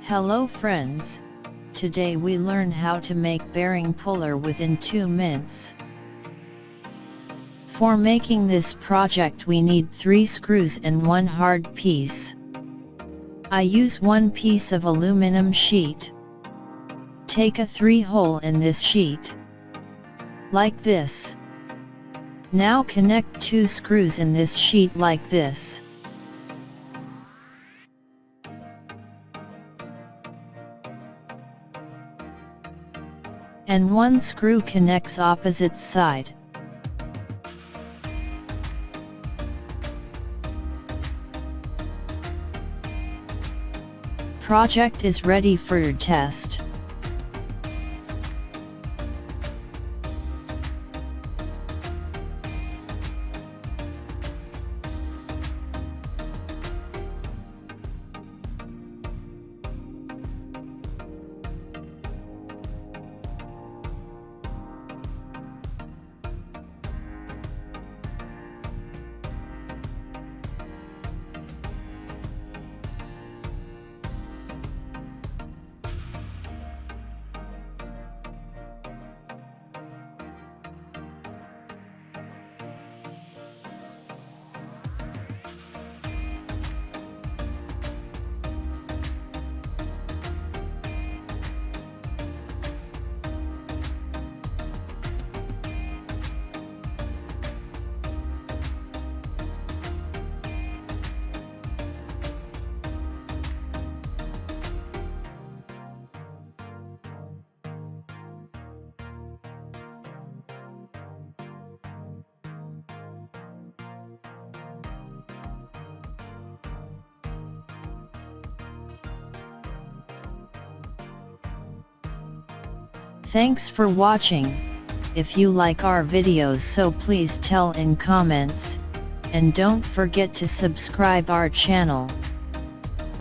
Hello friends, today we learn how to make bearing puller within 2 minutes. For making this project we need 3 screws and 1 hard piece. I use 1 piece of aluminum sheet. Take a 3-hole in this sheet. Like this. Now connect 2 screws in this sheet like this. And 1 screw connects opposite side. Project is ready for your test. Thanks for watching. If you like our videos, so please tell in comments, and don't forget to subscribe our channel.